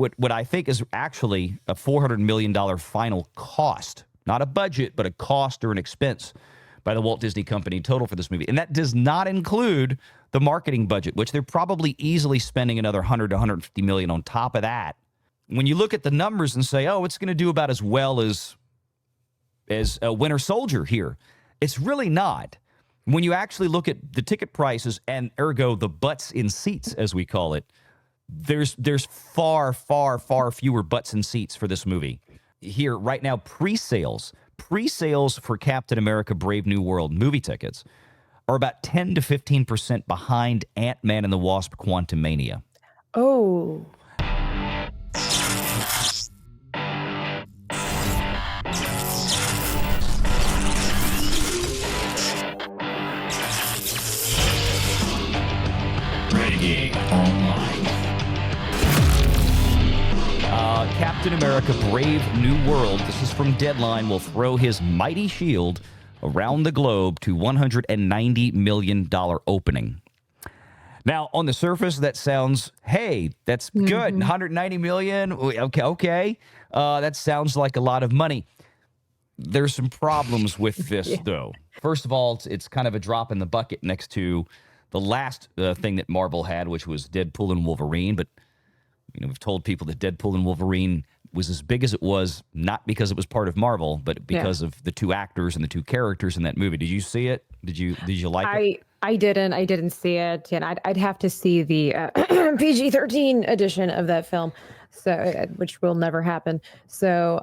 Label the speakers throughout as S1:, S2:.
S1: what I think is actually a $400 million final cost, not a budget, but a cost or an expense by the Walt Disney Company total for this movie. And that does not include the marketing budget, which they're probably easily spending another 100 to 150 million on top of that. When you look at the numbers and say, oh, it's going to do about as well as a Winter Soldier here, it's really not. When you actually look at the ticket prices and ergo the butts in seats, as we call it, there's far, far, far fewer butts in seats for this movie. Here, right now, pre-sales for Captain America Brave New World movie tickets are about 10 to 15% behind Ant-Man and the Wasp Quantumania.
S2: Oh.
S1: Captain America Brave New World, this is from Deadline, will throw his mighty shield around the globe to $190 million opening. Now, on the surface, that sounds, hey, that's good. 190 million. Okay. That sounds like a lot of money. There's some problems with this, though. First of all, it's kind of a drop in the bucket next to the last thing that Marvel had, which was Deadpool and Wolverine. But we've told people that Deadpool and Wolverine was as big as it was, not because it was part of Marvel, but because of the two actors and the two characters in that movie. Did you see it? Did you like it?
S2: I didn't see it, and I'd have to see the PG-13 edition of that film, so which will never happen. So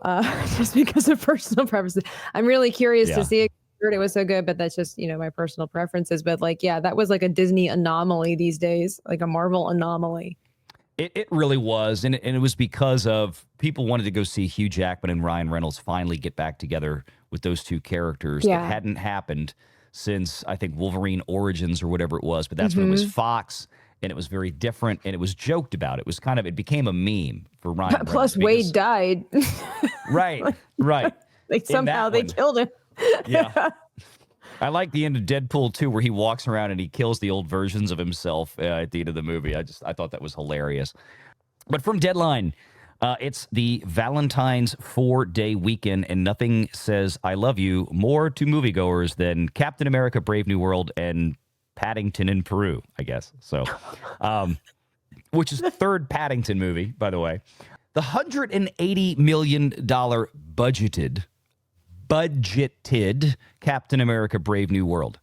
S2: just because of personal preferences, I'm really curious to see it. I heard it was so good, but that's just my personal preferences. But that was like a Disney anomaly these days, like a Marvel anomaly.
S1: It really was, and it was because of people wanted to go see Hugh Jackman and Ryan Reynolds finally get back together with those two characters. That hadn't happened since, I think, Wolverine Origins or whatever it was, but that's when it was Fox, and it was very different, and it was joked about. It was it became a meme for Ryan Reynolds.
S2: Plus, Wade died.
S1: Right.
S2: Like somehow they killed him.
S1: Yeah. I like the end of Deadpool 2 where he walks around and he kills the old versions of himself at the end of the movie. I thought that was hilarious. But from Deadline, it's the Valentine's 4-day weekend, and nothing says I love you more to moviegoers than Captain America Brave New World and Paddington in Peru, I guess. So, which is the third Paddington movie, by the way. The $180 million budgeted Captain America Brave New World.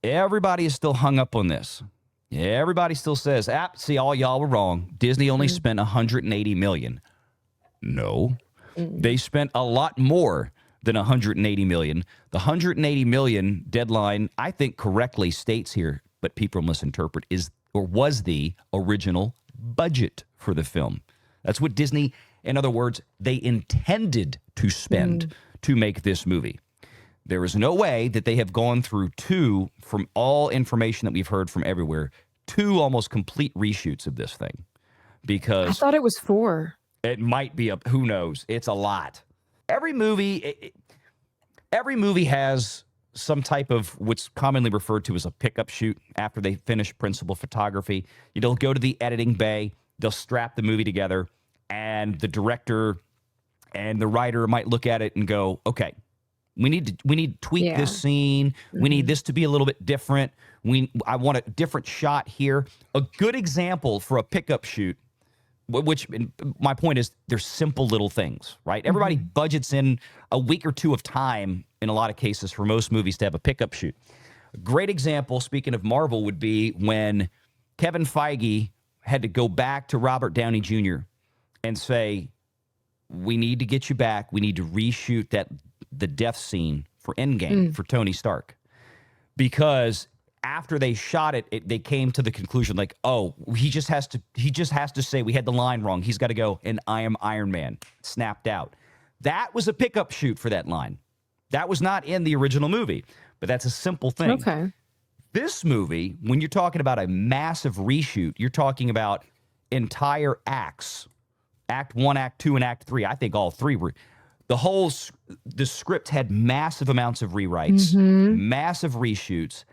S1: Everybody is still hung up on this. Everybody still says, see, all y'all were wrong. Disney only spent $180 million. No. They spent a lot more than $180 million. The $180 million Deadline, I think correctly states here, but people misinterpret, was the original budget for the film. That's what Disney, in other words, they intended to spend to make this movie. There is no way that they have gone through from all information that we've heard from everywhere, 2 almost complete reshoots of this thing. Because
S2: I thought it was 4.
S1: It might be who knows? It's a lot. Every movie has some type of what's commonly referred to as a pickup shoot after they finish principal photography. They'll go to the editing bay, they'll strap the movie together, and the director and the writer might look at it and go, okay, we need to tweak this scene. We need this to be a little bit different. I want a different shot here. A good example for a pickup shoot, which my point is they're simple little things, right? Everybody budgets in a week or 2 of time in a lot of cases for most movies to have a pickup shoot. A great example, speaking of Marvel, would be when Kevin Feige had to go back to Robert Downey Jr. and say, we need to get you back. We need to reshoot the death scene for Endgame for Tony Stark. Because after they shot it, they came to the conclusion like, oh, he just has to say we had the line wrong. He's got to go, and I am Iron Man. Snapped out. That was a pickup shoot for that line. That was not in the original movie, but that's a simple thing.
S2: Okay.
S1: This movie, when you're talking about a massive reshoot, you're talking about entire acts. Act 1, Act 2, and Act 3. I think all 3 were. The script had massive amounts of rewrites, massive reshoots,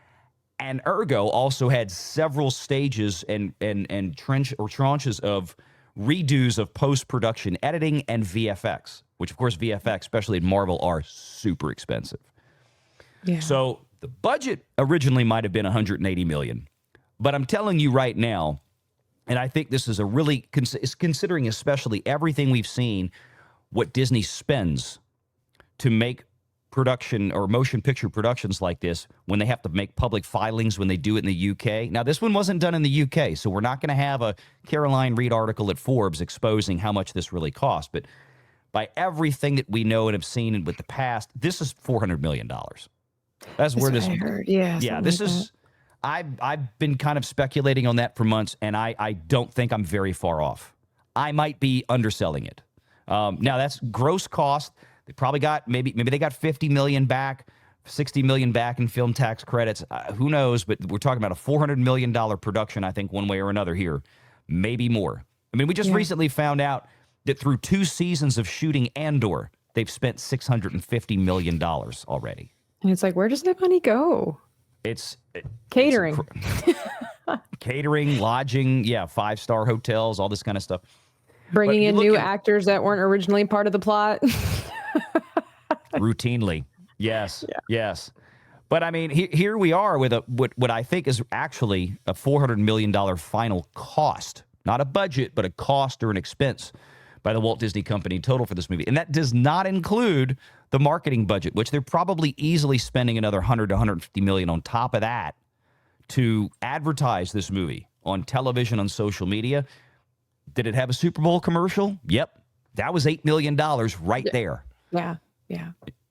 S1: and ergo also had several stages and tranches of redos of post-production editing and VFX, which, of course, VFX, especially in Marvel, are super expensive.
S2: Yeah.
S1: So the budget originally might have been $180 million. But I'm telling you right now, and I think this is a really, considering especially everything we've seen, what Disney spends to make production or motion picture productions like this when they have to make public filings when they do it in the UK. Now, this one wasn't done in the UK, so we're not going to have a Caroline Reed article at Forbes exposing how much this really cost. But by everything that we know and have seen with the past, this is $400 million. That's where this.
S2: I heard. Yeah.
S1: This is. I've been kind of speculating on that for months, and I don't think I'm very far off. I might be underselling it. Now that's gross cost. They probably got maybe they got $50 million back, $60 million back in film tax credits. Who knows? But we're talking about a $400 million production, I think, one way or another here, maybe more. I mean, we just recently found out that through 2 seasons of shooting Andor, they've spent $650 million already.
S2: And it's like, where does that money go?
S1: It's
S2: catering,
S1: catering, lodging, 5-star hotels, all this kind of stuff.
S2: Bringing in new actors that weren't originally part of the plot.
S1: Routinely. Yes. But I mean, here we are with what I think is actually a $400 million final cost, not a budget, but a cost or an expense by the Walt Disney Company total for this movie. And that does not include the marketing budget, which they're probably easily spending another 100 to 150 million on top of that to advertise this movie on television, on social media. Did it have a Super Bowl commercial? Yep. That was $8 million right there.
S2: Yeah.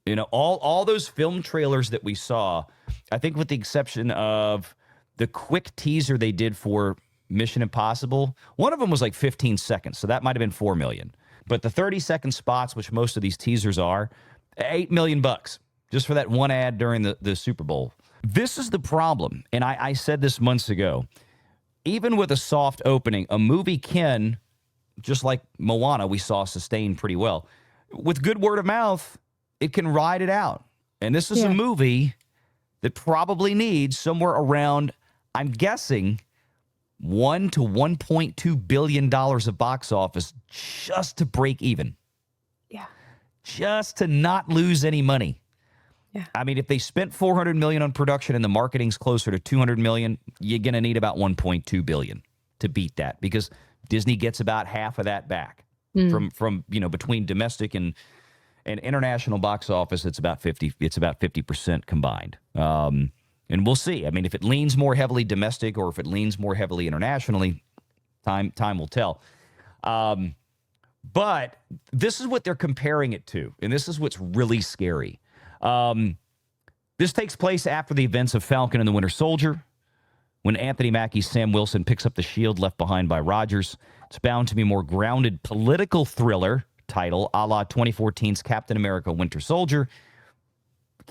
S1: You know, all those film trailers that we saw, I think with the exception of the quick teaser they did for Mission Impossible, one of them was like 15 seconds, so that might have been $4 million. But the 30-second spots, which most of these teasers are, $8 million just for that one ad during the Super Bowl. This is the problem, and I said this months ago. Even with a soft opening, a movie can, just like Moana, we saw sustain pretty well. With good word of mouth, it can ride it out. And this is a movie that probably needs somewhere around, I'm guessing, $1 to $1.2 billion of box office just to break even.
S2: Yeah.
S1: Just to not lose any money.
S2: Yeah.
S1: I mean, if they spent $400 million on production and the marketing's closer to $200 million, you're going to need about $1.2 billion to beat that, because Disney gets about half of that back from between domestic and international box office. It's about 50% combined. And we'll see. I mean, if it leans more heavily domestic or if it leans more heavily internationally, time will tell. But this is what they're comparing it to, and this is what's really scary. This takes place after the events of Falcon and the Winter Soldier, when Anthony Mackie's Sam Wilson picks up the shield left behind by Rogers. It's bound to be a more grounded political thriller title, a la 2014's Captain America Winter Soldier.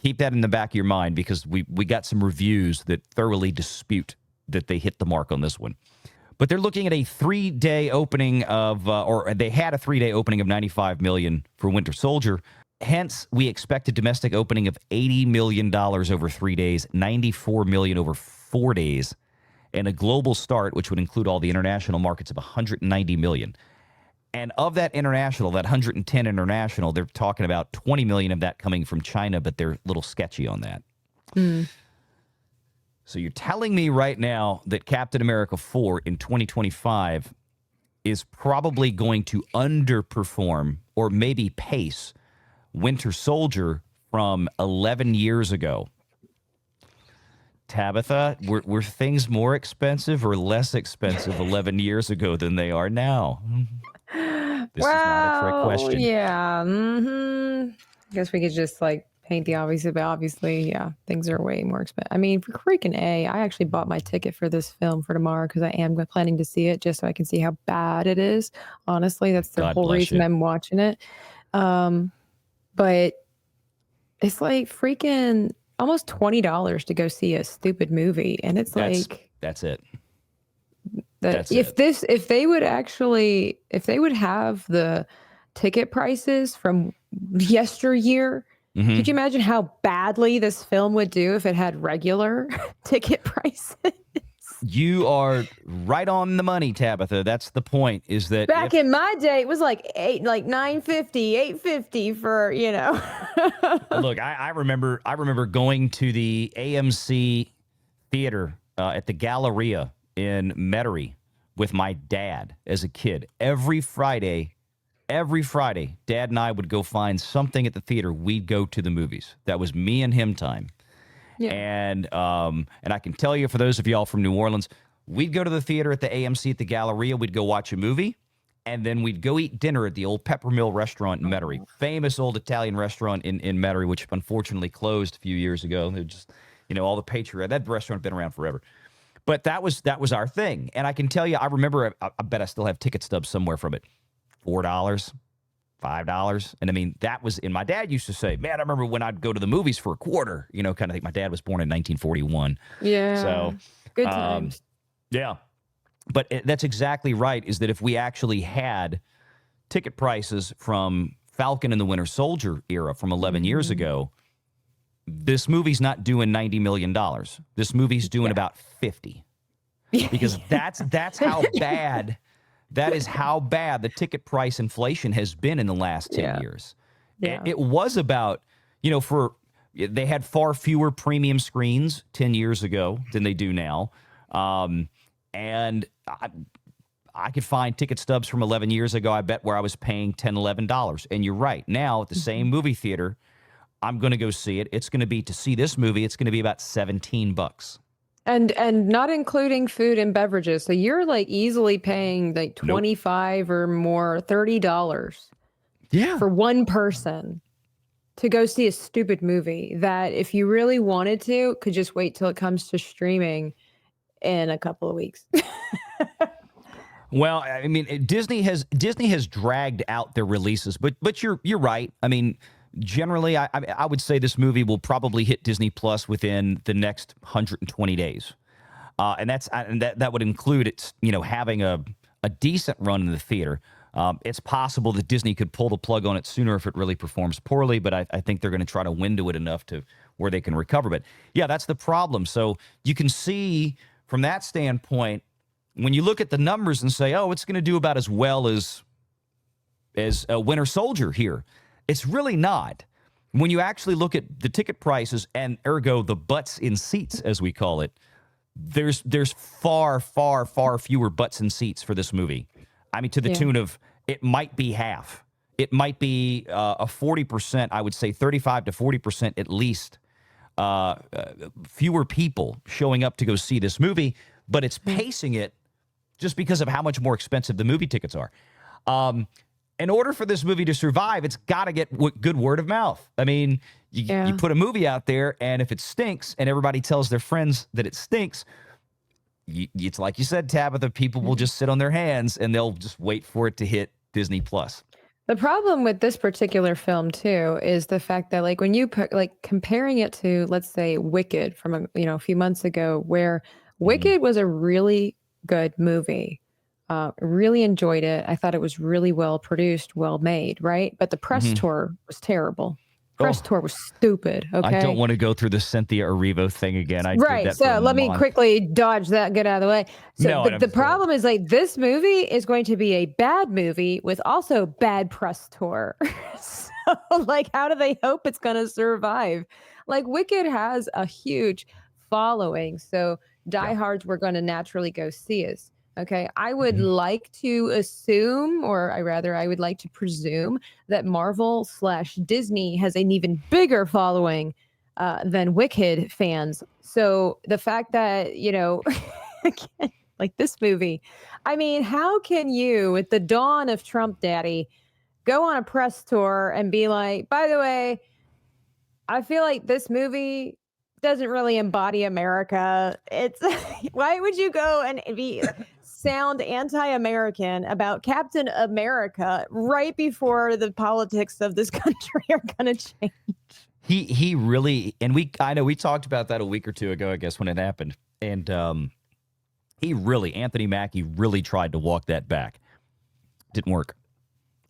S1: Keep that in the back of your mind, because we got some reviews that thoroughly dispute that they hit the mark on this one. But they're looking at a 3-day opening of, or they had a 3-day opening of $95 million for Winter Soldier. Hence, we expect a domestic opening of $80 million over 3 days, $94 million over 4 days, and a global start, which would include all the international markets, of $190 million. And of that international, that 110 international, they're talking about 20 million of that coming from China, but they're a little sketchy on that. So you're telling me right now that Captain America 4 in 2025 is probably going to underperform or maybe pace Winter Soldier from 11 years ago. Tabitha, were things more expensive or less expensive 11 years ago than they are now? This is not a trick question.
S2: Yeah. I guess we could just paint the obvious, but obviously, things are way more expensive. I mean, for freaking I actually bought my ticket for this film for tomorrow because I am planning to see it just so I can see how bad it is. Honestly, that's the whole reason I'm watching it. But it's freaking almost $20 to go see a stupid movie, and it's
S1: that's it.
S2: If they would have the ticket prices from yesteryear, could you imagine how badly this film would do if it had regular ticket prices?
S1: You are right on the money, Tabitha. That's the point, is that
S2: Back in my day, it was like 950, 850 for,
S1: look, I remember going to the AMC theater at the Galleria in Metairie with my dad as a kid. Every Friday, Dad and I would go find something at the theater. We'd go to the movies. That was me and him time.
S2: Yeah.
S1: And I can tell you, for those of y'all from New Orleans, we'd go to the theater at the AMC at the Galleria. We'd go watch a movie, and then we'd go eat dinner at the old Peppermill restaurant in Metairie, famous old Italian restaurant in Metairie, which unfortunately closed a few years ago. They're just, all the patriot. That restaurant had been around forever. But that was our thing. And I can tell you, I remember, I bet I still have ticket stubs somewhere from it. $4, $5. And I mean, that was, and my dad used to say, man, I remember when I'd go to the movies for a quarter, kind of thing. My dad was born in 1941.
S2: Yeah.
S1: So,
S2: good times.
S1: Yeah. But that's exactly right, is that if we actually had ticket prices from Falcon and the Winter Soldier era from 11 years ago, this movie's not doing $90 million. This movie's doing about 50. Because that's how bad, that is how bad the ticket price inflation has been in the last 10 years.
S2: Yeah.
S1: It was about, they had far fewer premium screens 10 years ago than they do now. And I could find ticket stubs from 11 years ago, I bet, where I was paying $10, $11. And you're right. Now, at the same movie theater, I'm going to go see it. It's going to be, to see this movie, it's going to be about $17.
S2: And not including food and beverages. So you're like easily paying like 25 or more, $30 for one person to go see a stupid movie that, if you really wanted to, could just wait till it comes to streaming in a couple of weeks.
S1: Well, I mean, Disney has dragged out their releases, but you're right. I mean, generally, I would say this movie will probably hit Disney Plus within the next 120 days, and that would include it, having a decent run in the theater. It's possible that Disney could pull the plug on it sooner if it really performs poorly, but I think they're going to try to window it enough to where they can recover. But yeah, that's the problem. So you can see from that standpoint, when you look at the numbers and say, oh, it's going to do about as well as a Winter Soldier here, it's really not. When you actually look at the ticket prices and ergo the butts in seats, as we call it, there's far, far, far fewer butts in seats for this movie. I mean, to the tune of, it might be half. It might be a 40%, I would say 35 to 40% at least, fewer people showing up to go see this movie, but it's pacing it just because of how much more expensive the movie tickets are. In order for this movie to survive, it's got to get good word of mouth. I mean, you put a movie out there, and if it stinks and everybody tells their friends that it stinks, it's like you said, Tabitha, people will just sit on their hands and they'll just wait for it to hit Disney Plus.
S2: The problem with this particular film too is the fact that, like, when you put, like, comparing it to, let's say, Wicked from a few months ago, where Wicked was a really good movie. Really enjoyed it. I thought it was really well produced, well made, right? But the press tour was terrible. Press tour was stupid. Okay.
S1: I don't want to go through the Cynthia Erivo thing again. I did that
S2: so let me quickly dodge that, get out of the way. So the problem is, like, this movie is going to be a bad movie with also bad press tour. So, like, how do they hope it's going to survive? Like, Wicked has a huge following, so diehards were going to naturally go see us. Okay, I would like to assume, or I would like to presume, that Marvel/Disney has an even bigger following than Wicked fans. So the fact that, again, like this movie, I mean, how can you, at the dawn of Trump Daddy, go on a press tour and be like, by the way, I feel like this movie doesn't really embody America. It's why would you go and sound anti-American about Captain America right before the politics of this country are going to change?
S1: He really, and I know we talked about that a week or two ago, I guess, when it happened. And Anthony Mackie really tried to walk that back. Didn't work.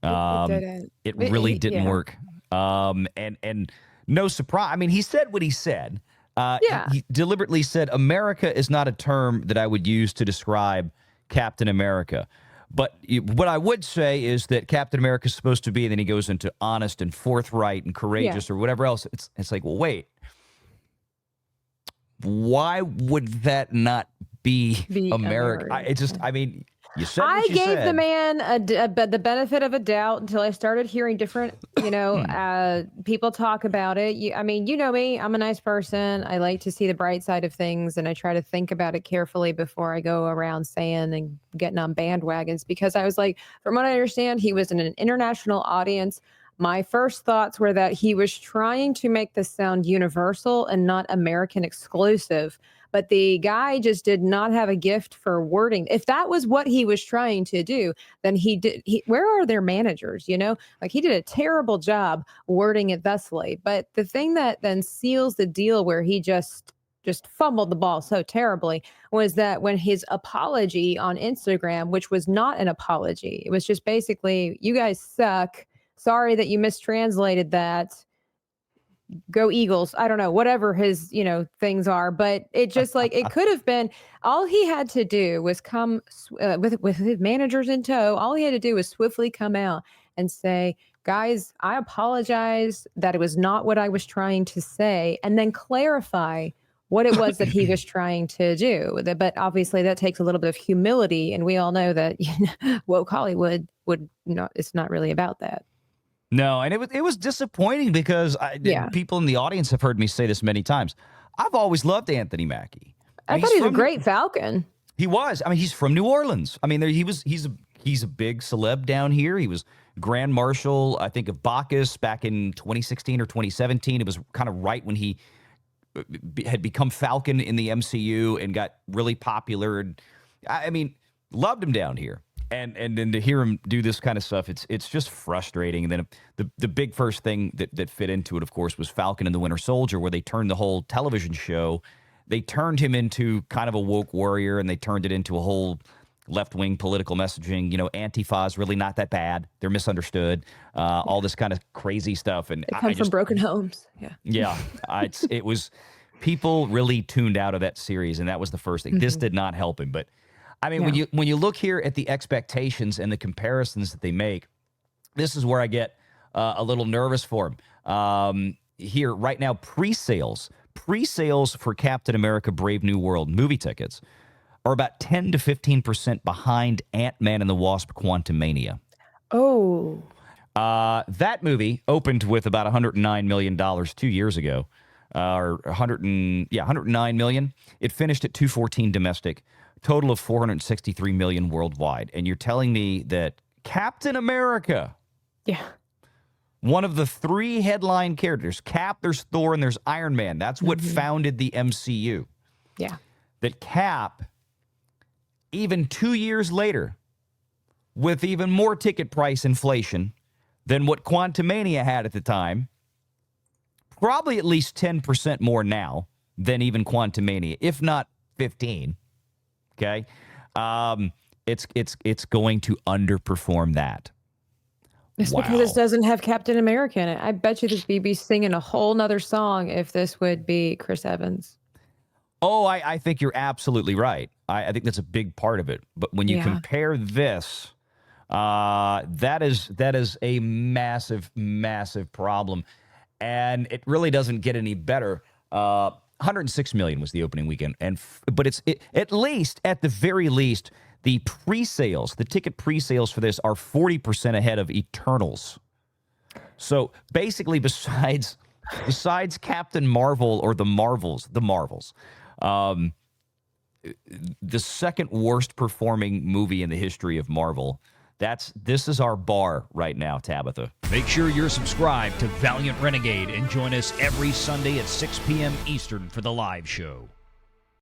S1: It really didn't work. And no surprise. I mean, he said what he said.
S2: Yeah.
S1: He deliberately said, America is not a term that I would use to describe Captain America. But what I would say is that Captain America is supposed to be, and then he goes into honest and forthright and courageous or whatever else. It's like, well, wait. Why would that not be America? I mean, you said what you said.
S2: I gave the man the benefit of a doubt until I started hearing different, people talk about it. I mean, you know me, I'm a nice person. I like to see the bright side of things, and I try to think about it carefully before I go around saying and getting on bandwagons, because I was like, from what I understand, he was in an international audience. My first thoughts were that he was trying to make this sound universal and not American exclusive. But the guy just did not have a gift for wording. If that was what he was trying to do, then where are their managers? Like, he did a terrible job wording it thusly. But the thing that then seals the deal, where he just fumbled the ball so terribly, was that when his apology on Instagram, which was not an apology, it was just basically, you guys suck. Sorry that you mistranslated that. Go Eagles. I don't know, whatever his, things are. But it just, like, it could have been, all he had to do was come with his managers in tow. All he had to do was swiftly come out and say, guys, I apologize that it was not what I was trying to say, and then clarify what it was that he was trying to do. But obviously that takes a little bit of humility. And we all know that woke Hollywood it's not really about that.
S1: No, and it was disappointing because people in the audience have heard me say this many times. I've always loved Anthony Mackie.
S2: I thought he was a great Falcon.
S1: He was. I mean, he's from New Orleans. I mean, he's a big celeb down here. He was Grand Marshal, I think, of Bacchus back in 2016 or 2017. It was kind of right when he had become Falcon in the MCU and got really popular. And I mean, loved him down here. And then to hear him do this kind of stuff, it's just frustrating. And then the big first thing that fit into it, of course, was Falcon and the Winter Soldier, where they turned the whole television show. They turned him into kind of a woke warrior, and they turned it into a whole left-wing political messaging. Antifa is really not that bad. They're misunderstood. All this kind of crazy stuff. And
S2: they come from broken homes.
S1: Yeah. It was, people really tuned out of that series, and that was the first thing. Mm-hmm. This did not help him, but I mean, when you look here at the expectations and the comparisons that they make, this is where I get a little nervous for him. Here, right now, pre-sales for Captain America Brave New World movie tickets are about 10 to 15% behind Ant-Man and the Wasp Quantumania.
S2: Oh.
S1: That movie opened with about $109 million 2 years ago, or $109 million. It finished at $214 domestic. Total of $463 million worldwide. And you're telling me that Captain America, one of the three headline characters, Cap, there's Thor, and there's Iron Man. That's what founded the MCU.
S2: Yeah.
S1: That Cap, even 2 years later, with even more ticket price inflation than what Quantumania had at the time, probably at least 10% more now than even Quantumania, if not 15%. Okay, it's going to underperform that.
S2: It's because this doesn't have Captain America in it. I bet you this be singing a whole nother song if this would be Chris Evans.
S1: Oh, I think you're absolutely right. I think that's a big part of it. But when you compare this, that is a massive, massive problem, and it really doesn't get any better. 106 million was the opening weekend, but it's at the very least, the ticket pre-sales for this are 40% ahead of Eternals. So basically, besides Captain Marvel or the Marvels, the second worst performing movie in the history of Marvel. This is our bar right now, Tabitha.
S3: Make sure you're subscribed to Valiant Renegade and join us every Sunday at 6 p.m. Eastern for the live show.